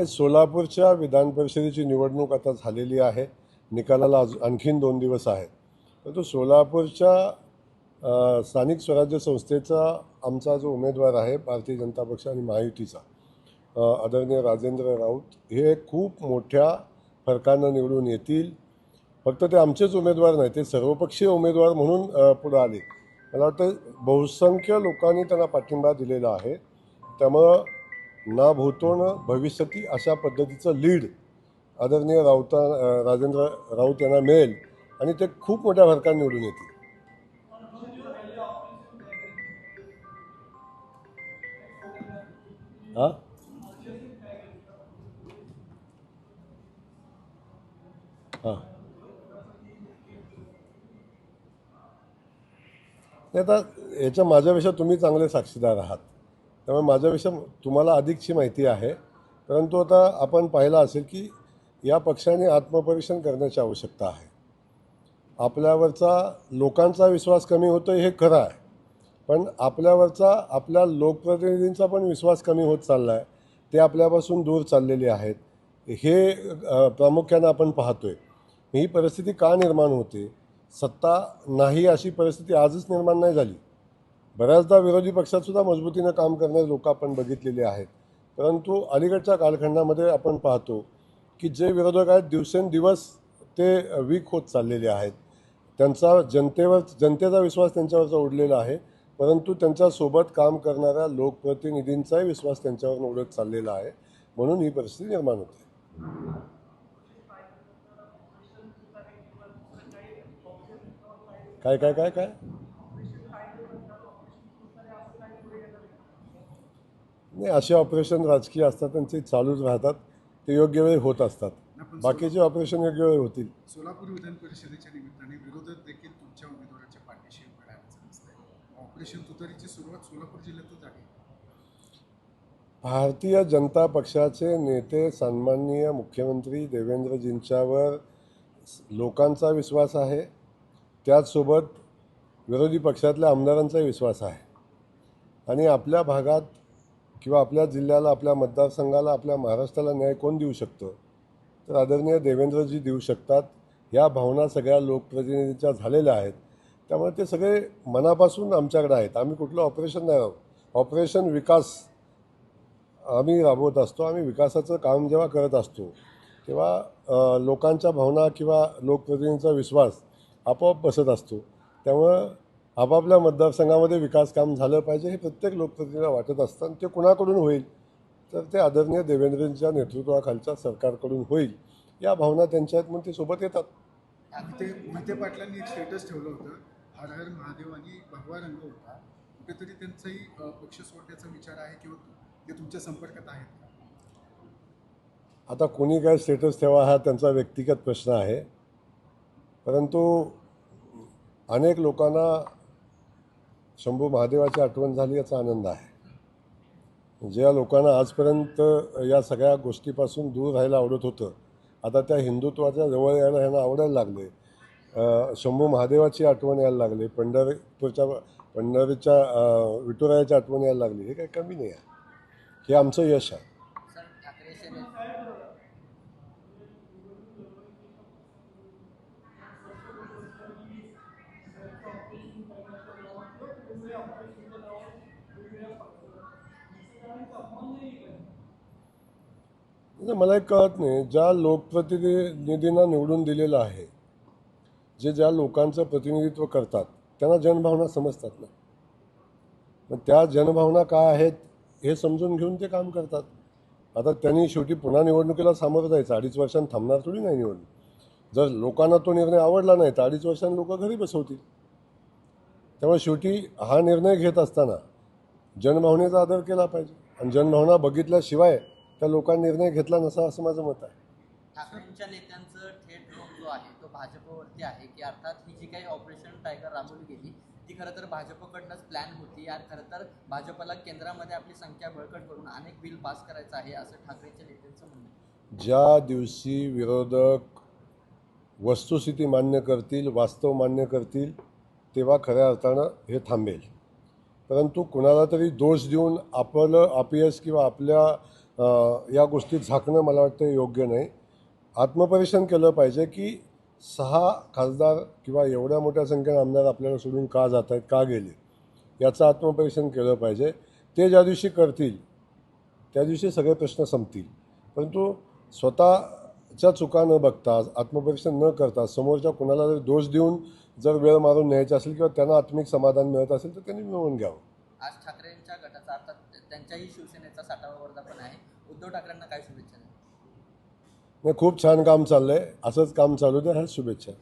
सोलापूरच्या विधान परिषदेची निवडणूक आता झालेली आहे. निकालाला आणखीन 2 दिवस आहेत. परंतु सोलापूरच्या स्थानिक स्वराज्य संस्थेचा आमचा जो उमेदवार आहे भारतीय जनता पक्ष आणि महायुतीचा आदरणीय राजेंद्र राऊत हे खूप मोठ्या फरकानं निवडून येतील. फक्त ते आमचेच उमेदवार नाही, ते सर्वपक्षीय उमेदवार म्हणून पुढे आले. मला वाटतं बहुसंख्य लोकांनी त्यांना पाठिंबा दिलेला आहे. त्यामुळं ना भूतो न भविष्यती अशा पद्धतीचं लीड आदरणीय राजेंद्र राऊत यांना मिळेल आणि ते खूप मोठ्या फरकाने निवडून येतील. हां हां आता याच्या माझ्यापेक्षा तुम्ही चांगले साक्षीदार आहात, त्यामुळे माझ्यापेक्षा तुम्हाला अधिकची माहिती आहे. परंतु आता आपण पाहिलं असेल की या पक्षाने आत्मपरीक्षण करण्याची आवश्यकता आहे. आपल्यावरचा लोकांचा विश्वास कमी होतो हे खरं आहे, पण आपल्यावरचा आपल्या लोकप्रतिनिधींचा पण विश्वास कमी होत चालला आहे. ते आपल्यापासून दूर चाललेले आहेत. हे प्रामुख्याने आपण पाहतोय. ही परिस्थिती का निर्माण होते? सत्ता नाही अशी परिस्थिती आजच निर्माण नाही झाली. बऱ्याचदा विरोधी पक्षातसुद्धा मजबूतीनं काम करणारे लोक आपण बघितलेले आहेत. परंतु अलीकडच्या कालखंडामध्ये आपण पाहतो की जे विरोधक आहेत दिवसेंदिवस ते वीक होत चाललेले आहेत. त्यांचा जनतेचा विश्वास त्यांच्यावरचा उडलेला आहे, परंतु त्यांच्यासोबत काम करणाऱ्या लोकप्रतिनिधींचाही विश्वास त्यांच्यावर उडत चाललेला आहे. म्हणून ही परिस्थिती निर्माण होते. काय काय काय काय नाही, असे ऑपरेशन राजकीय असतात, त्यांचे चालूच राहतात. ते योग्य वेळी होत असतात. बाकीचे ऑपरेशन योग्य वेळी होतील. सोलापूर विधान परिषदेच्या निमित्ताने विरोधक देखील तुमच्या उमेदवाराच्या पाठीशी उभे राहण्याचं दिसतंय. ऑपरेशन तुतारीची सुरुवात सोलापूर जिल्ह्यातच आहे. भारतीय जनता पक्षाचे नेते सन्माननीय मुख्यमंत्री देवेंद्रजींच्यावर लोकांचा विश्वास आहे. त्याचसोबत विरोधी पक्षातल्या आमदारांचाही विश्वास आहे. आणि आपल्या भागात किंवा आपल्या जिल्ह्याला, आपल्या मतदारसंघाला, आपल्या महाराष्ट्राला न्याय कोण देऊ शकतं? तर आदरणीय देवेंद्रजी देऊ शकतात. या भावना सगळ्या लोकप्रतिनिधींच्या झालेल्या आहेत. त्यामुळे ते सगळे मनापासून आमच्याकडे आहेत. आम्ही कुठलं ऑपरेशन नाही राहू. ऑपरेशन विकास आम्ही राबवत असतो. आम्ही विकासाचं काम जेव्हा करत असतो तेव्हा लोकांच्या भावना किंवा लोकप्रतिनिधींचा विश्वास आपोआप बसत असतो. त्यामुळं आपापल्या मतदारसंघामध्ये विकास काम झालं पाहिजे हे प्रत्येक लोकप्रतिनिधीला वाटत असतं. ते कुणाकडून होईल तर ते आदरणीय देवेंद्रजींच्या नेतृत्वाखालच्या सरकारकडून होईल. या भावना त्यांच्या आहेत म्हणून ते सोबत येतात. मोहिते पाटलांनी एक स्टेटस ठेवलं होतं, हर हर महादेव आणि भगवा रंग होता. कुठेतरी त्यांचाही पक्ष सोडण्याचा विचार आहे किंवा ते तुमच्या संपर्कात आहेत का? आता कोणी काय स्टेटस ठेवा हा त्यांचा व्यक्तिगत प्रश्न आहे. परंतु अनेक लोकांना शंभू महादेवाची आठवण झाली याचा आनंद आहे. ज्या लोकांना आजपर्यंत या सगळ्या गोष्टीपासून दूर राहायला आवडत होतं, आता त्या हिंदुत्वाच्या जवळ यायला ह्यांना आवडायला लागले. शंभू महादेवाची आठवण यायला लागली, पंढरीच्या विठुरायाची आठवण यायला लागली. हे काही कमी नाही आहे, हे आमचं यश आहे. मला एक कळत नाही, ज्या लोकप्रतिनिधींना निवडून दिलेलं आहे, जे ज्या लोकांचं प्रतिनिधित्व करतात त्यांना जनभावना समजतात ना. मग त्या जनभावना काय आहेत हे समजून घेऊन ते काम करतात. आता त्यांनी शेवटी पुन्हा निवडणुकीला सामोरं जायचं. 2.5 वर्षांनी थांबणार थोडी नाही निवडणूक. जर लोकांना तो निर्णय आवडला नाही तर 2.5 वर्षांनी लोक घरी बसवतील. त्यामुळे शेवटी हा निर्णय घेत असताना जनभावनेचा आदर केला पाहिजे. आणि जनभावना बघितल्याशिवाय त्या लोकांनी निर्णय घेतला नसा असं माझं मत आहे. ठाकरेंच्या नेत्यांचं थेट रोख जो आहे तो भाजपवरती आहे की अर्थात ही जी काही ऑपरेशन टायगर राबवली गेली ती खरं तर भाजपकडनंच प्लॅन होती. यार खरं तर भाजपला केंद्रामध्ये आपली संख्या बळकट करून अनेक बिल पास करायचं आहे असं ठाकरेंच्या नेत्यांचं म्हणणं आहे. ज्या दिवशी विरोधक वस्तुस्थिती मान्य करतील, वास्तव मान्य करतील, तेव्हा खऱ्या अर्थानं हे थांबेल. परंतु कुणाला तरी दोष देऊन आपलं अपयश किंवा आपल्या या गोष्टीत झाकणं मला वाटतं योग्य नाही. आत्मपरीक्षण केलं पाहिजे की 6 खासदार किंवा एवढ्या मोठ्या संख्येने आमदार आपल्याला सोडून का जात आहेत, का गेले, याचं आत्मपरीक्षण केलं पाहिजे. ते ज्या दिवशी करतील त्या दिवशी सगळे प्रश्न संपतील. परंतु स्वतःच्या चुका न बघता, आत्मपरीक्षण न करता, समोरच्या कोणाला जर दोष देऊन जर वेळ मारून न्यायचा असेल किंवा त्यांना आत्मिक समाधान मिळत असेल तर त्यांनी मिळवून घ्यावं. आज ठाकरेंच्या गटाचा अर्थात त्यांच्याही शिवसेनेचा 60वा वर्धापन आहे. उद्धव ठाकरेंना काय शुभेच्छा द्याल? नाही, खूप छान काम चाललंय. असंच काम चालू द्या. ह्या शुभेच्छा.